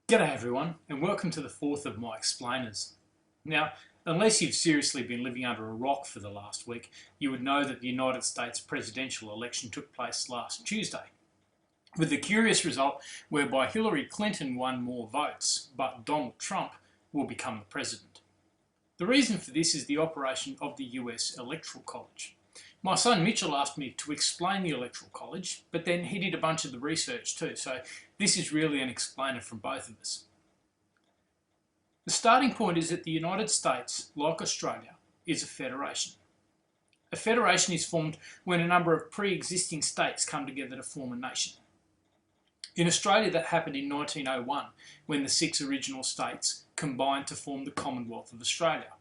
G'day everyone, and welcome to the fourth of my explainers. Now, unless you've seriously been living under a rock for the last week, you would know that the United States presidential election took place last Tuesday, with the curious result whereby Hillary Clinton won more votes, but Donald Trump will become the president. The reason for this is the operation of the US Electoral College. My son Mitchell asked me to explain the Electoral College, but then he did a bunch of the research too, so this is really an explainer from both of us. The starting point is that the United States, like Australia, is a federation. A federation is formed when a number of pre-existing states come together to form a nation. In Australia, that happened in 1901, when the 6 original states combined to form the Commonwealth of Australia.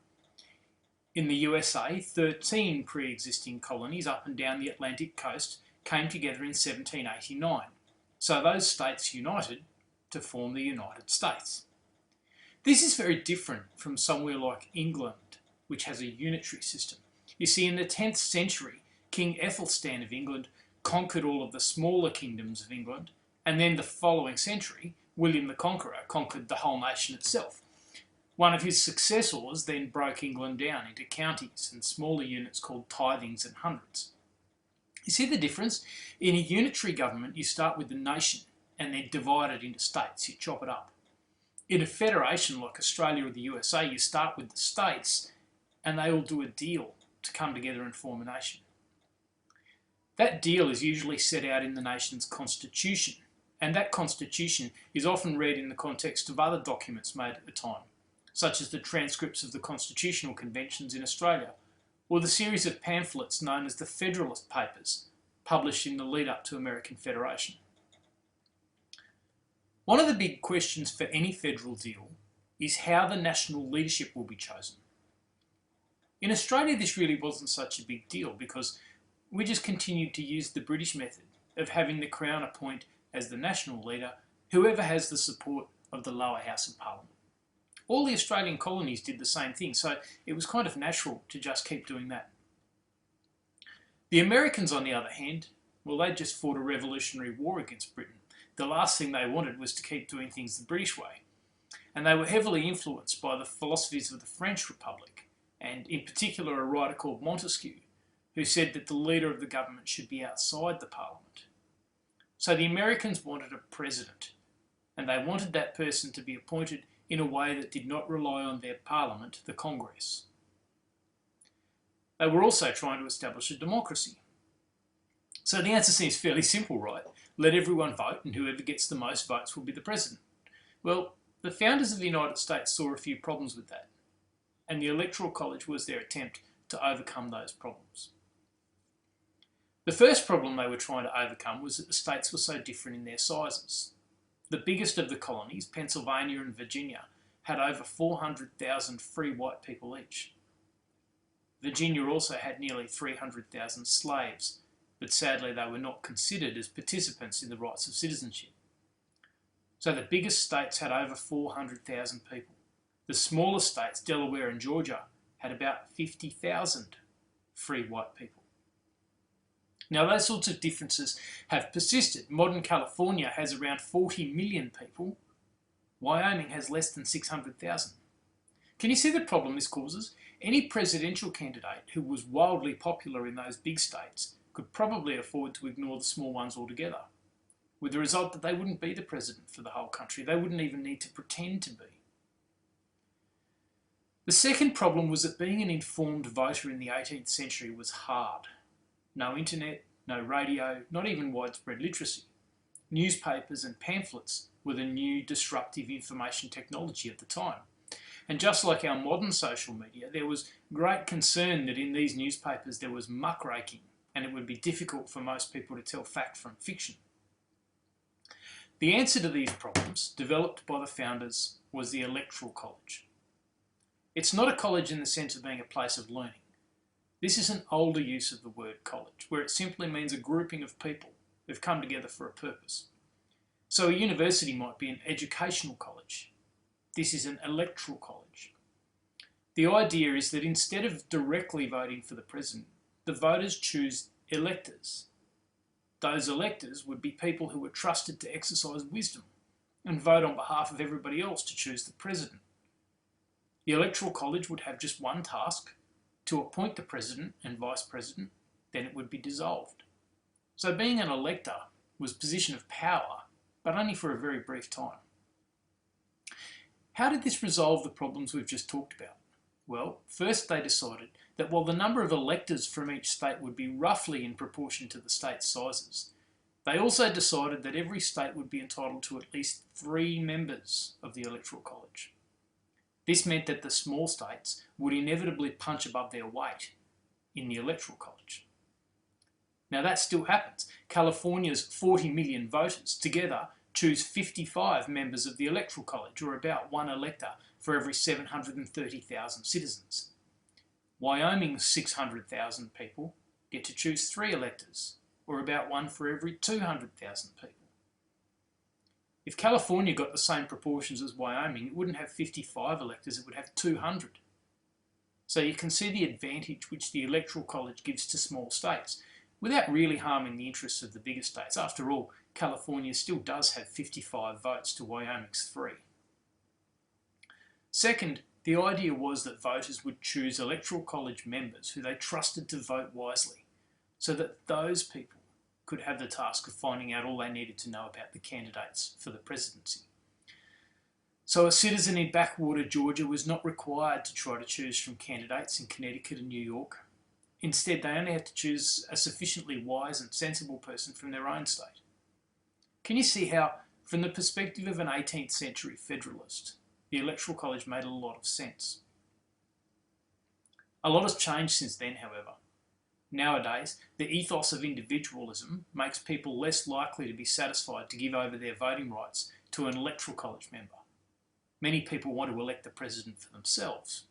In the USA, 13 pre-existing colonies up and down the Atlantic coast came together in 1789. So those states united to form the United States. This is very different from somewhere like England, which has a unitary system. You see, in the 10th century, King Athelstan of England conquered all of the smaller kingdoms of England, and then the following century, William the Conqueror conquered the whole nation itself. One of his successors then broke England down into counties and smaller units called tithings and hundreds. You see the difference? In a unitary government, you start with the nation and then divide it into states. You chop it up. In a federation like Australia or the USA, you start with the states and they all do a deal to come together and form a nation. That deal is usually set out in the nation's constitution, and that constitution is often read in the context of other documents made at the time, such as the transcripts of the constitutional conventions in Australia, or the series of pamphlets known as the Federalist Papers, published in the lead-up to American Federation. One of the big questions for any federal deal is how the national leadership will be chosen. In Australia, this really wasn't such a big deal because we just continued to use the British method of having the Crown appoint as the national leader whoever has the support of the lower house of Parliament. All the Australian colonies did the same thing, so it was kind of natural to just keep doing that. The Americans, on the other hand, well, they just fought a revolutionary war against Britain. The last thing they wanted was to keep doing things the British way. And they were heavily influenced by the philosophies of the French Republic, and in particular a writer called Montesquieu, who said that the leader of the government should be outside the Parliament. So the Americans wanted a president, and they wanted that person to be appointed in a way that did not rely on their parliament, the Congress. They were also trying to establish a democracy. So the answer seems fairly simple, right? Let everyone vote and whoever gets the most votes will be the president. Well, the founders of the United States saw a few problems with that, and the Electoral College was their attempt to overcome those problems. The first problem they were trying to overcome was that the states were so different in their sizes. The biggest of the colonies, Pennsylvania and Virginia, had over 400,000 free white people each. Virginia also had nearly 300,000 slaves, but sadly they were not considered as participants in the rights of citizenship. So the biggest states had over 400,000 people. The smaller states, Delaware and Georgia, had about 50,000 free white people. Now, those sorts of differences have persisted. Modern California has around 40 million people. Wyoming has less than 600,000. Can you see the problem this causes? Any presidential candidate who was wildly popular in those big states could probably afford to ignore the small ones altogether, with the result that they wouldn't be the president for the whole country. They wouldn't even need to pretend to be. The second problem was that being an informed voter in the 18th century was hard. No internet, no radio, not even widespread literacy. Newspapers and pamphlets were the new disruptive information technology at the time. And just like our modern social media, there was great concern that in these newspapers there was muckraking and it would be difficult for most people to tell fact from fiction. The answer to these problems, developed by the founders, was the Electoral College. It's not a college in the sense of being a place of learning. This is an older use of the word college, where it simply means a grouping of people who've come together for a purpose. So a university might be an educational college. This is an electoral college. The idea is that instead of directly voting for the president, the voters choose electors. Those electors would be people who were trusted to exercise wisdom, and vote on behalf of everybody else to choose the president. The Electoral College would have just one task, to appoint the president and vice president, then it would be dissolved. So being an elector was a position of power, but only for a very brief time. How did this resolve the problems we've just talked about? Well, first they decided that while the number of electors from each state would be roughly in proportion to the state's sizes, they also decided that every state would be entitled to at least 3 members of the Electoral College. This meant that the small states would inevitably punch above their weight in the Electoral College. Now that still happens. California's 40 million voters together choose 55 members of the Electoral College, or about 1 elector for every 730,000 citizens. Wyoming's 600,000 people get to choose 3 electors, or about 1 for every 200,000 people. If California got the same proportions as Wyoming, it wouldn't have 55 electors, it would have 200. So you can see the advantage which the Electoral College gives to small states, without really harming the interests of the bigger states. After all, California still does have 55 votes to Wyoming's 3. Second, the idea was that voters would choose Electoral College members who they trusted to vote wisely, so that those people could have the task of finding out all they needed to know about the candidates for the presidency. So a citizen in backwater Georgia was not required to try to choose from candidates in Connecticut and New York. Instead, they only had to choose a sufficiently wise and sensible person from their own state. Can you see how, from the perspective of an 18th century federalist, the Electoral College made a lot of sense? A lot has changed since then, however. Nowadays, the ethos of individualism makes people less likely to be satisfied to give over their voting rights to an Electoral College member. Many people want to elect the president for themselves.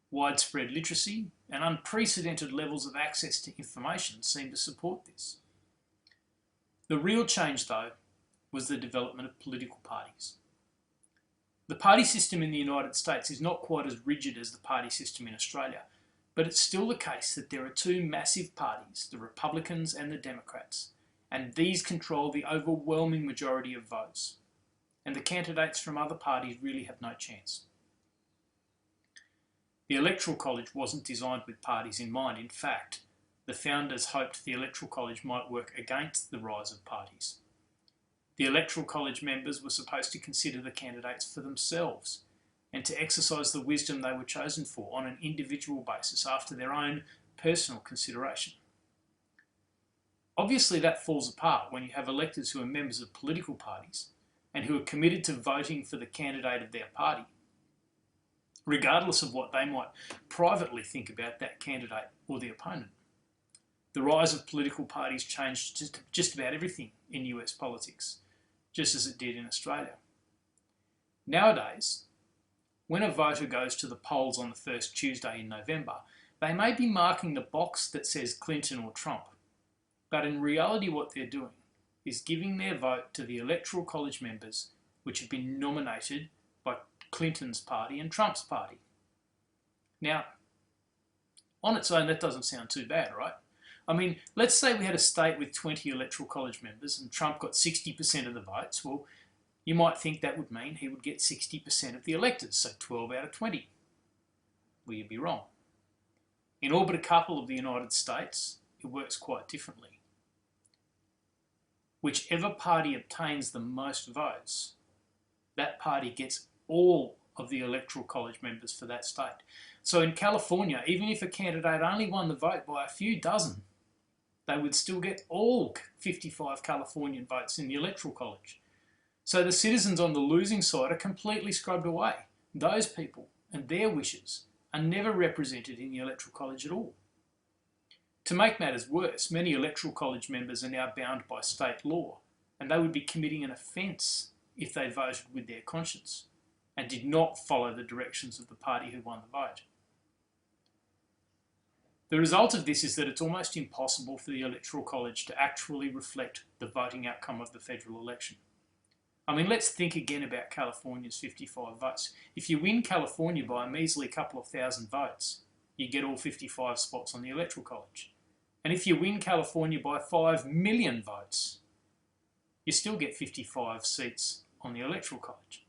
Widespread literacy and unprecedented levels of access to information seem to support this. The real change, though, was the development of political parties. The party system in the United States is not quite as rigid as the party system in Australia, but it's still the case that there are 2 massive parties, the Republicans and the Democrats, and these control the overwhelming majority of votes. And the candidates from other parties really have no chance. The Electoral College wasn't designed with parties in mind. In fact, the founders hoped the Electoral College might work against the rise of parties. The Electoral College members were supposed to consider the candidates for themselves and to exercise the wisdom they were chosen for on an individual basis after their own personal consideration. Obviously, that falls apart when you have electors who are members of political parties and who are committed to voting for the candidate of their party, regardless of what they might privately think about that candidate or the opponent. The rise of political parties changed just about everything in US politics, just as it did in Australia. Nowadays, when a voter goes to the polls on the first Tuesday in November, they may be marking the box that says Clinton or Trump, but in reality what they're doing is giving their vote to the Electoral College members which have been nominated by Clinton's party and Trump's party. Now, on its own, that doesn't sound too bad, right? I mean, let's say we had a state with 20 Electoral College members and Trump got 60% of the votes. Well, you might think that would mean he would get 60% of the electors, so 12 out of 20. Well, you'd be wrong. In all but a couple of the United States, it works quite differently. Whichever party obtains the most votes, that party gets all of the Electoral College members for that state. So in California, even if a candidate only won the vote by a few dozen, they would still get all 55 Californian votes in the Electoral College. So the citizens on the losing side are completely scrubbed away. Those people and their wishes are never represented in the Electoral College at all. To make matters worse, many Electoral College members are now bound by state law, and they would be committing an offence if they voted with their conscience and did not follow the directions of the party who won the vote. The result of this is that it's almost impossible for the Electoral College to actually reflect the voting outcome of the federal election. I mean, let's think again about California's 55 votes. If you win California by a measly couple of thousand votes, you get all 55 spots on the Electoral College. And if you win California by 5 million votes, you still get 55 seats on the Electoral College.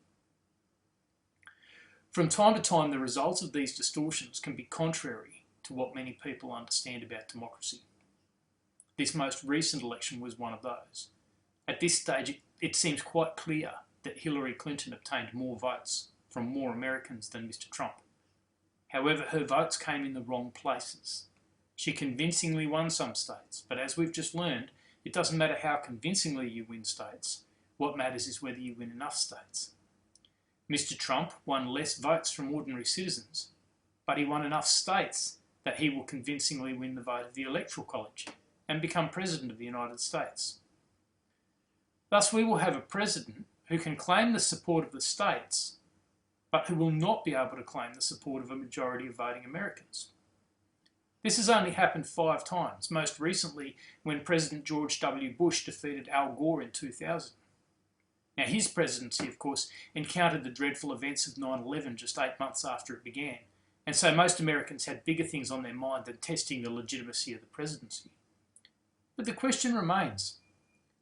From time to time, the results of these distortions can be contrary to what many people understand about democracy. This most recent election was one of those. At this stage, it seems quite clear that Hillary Clinton obtained more votes from more Americans than Mr. Trump. However, her votes came in the wrong places. She convincingly won some states, but as we've just learned, it doesn't matter how convincingly you win states. What matters is whether you win enough states. Mr. Trump won less votes from ordinary citizens, but he won enough states that he will convincingly win the vote of the Electoral College and become President of the United States. Thus, we will have a president who can claim the support of the states, but who will not be able to claim the support of a majority of voting Americans. This has only happened 5 times, most recently when President George W. Bush defeated Al Gore in 2000. Now, his presidency, of course, encountered the dreadful events of 9/11 just 8 months after it began, and so most Americans had bigger things on their mind than testing the legitimacy of the presidency. But the question remains,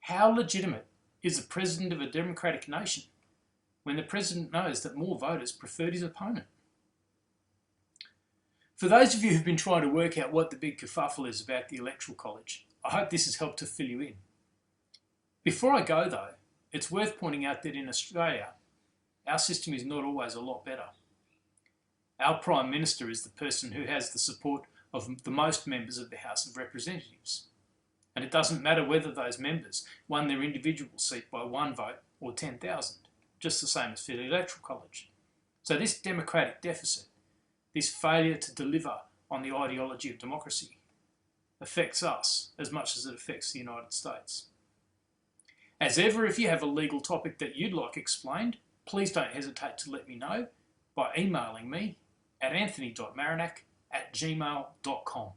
how legitimate is the president of a democratic nation when the president knows that more voters preferred his opponent? For those of you who've been trying to work out what the big kerfuffle is about the Electoral College, I hope this has helped to fill you in. Before I go though, it's worth pointing out that in Australia, our system is not always a lot better. Our Prime Minister is the person who has the support of the most members of the House of Representatives. And it doesn't matter whether those members won their individual seat by 1 vote or 10,000, just the same as for the Electoral College. So this democratic deficit, this failure to deliver on the ideology of democracy, affects us as much as it affects the United States. As ever, if you have a legal topic that you'd like explained, please don't hesitate to let me know by emailing me at anthony.marinac@gmail.com.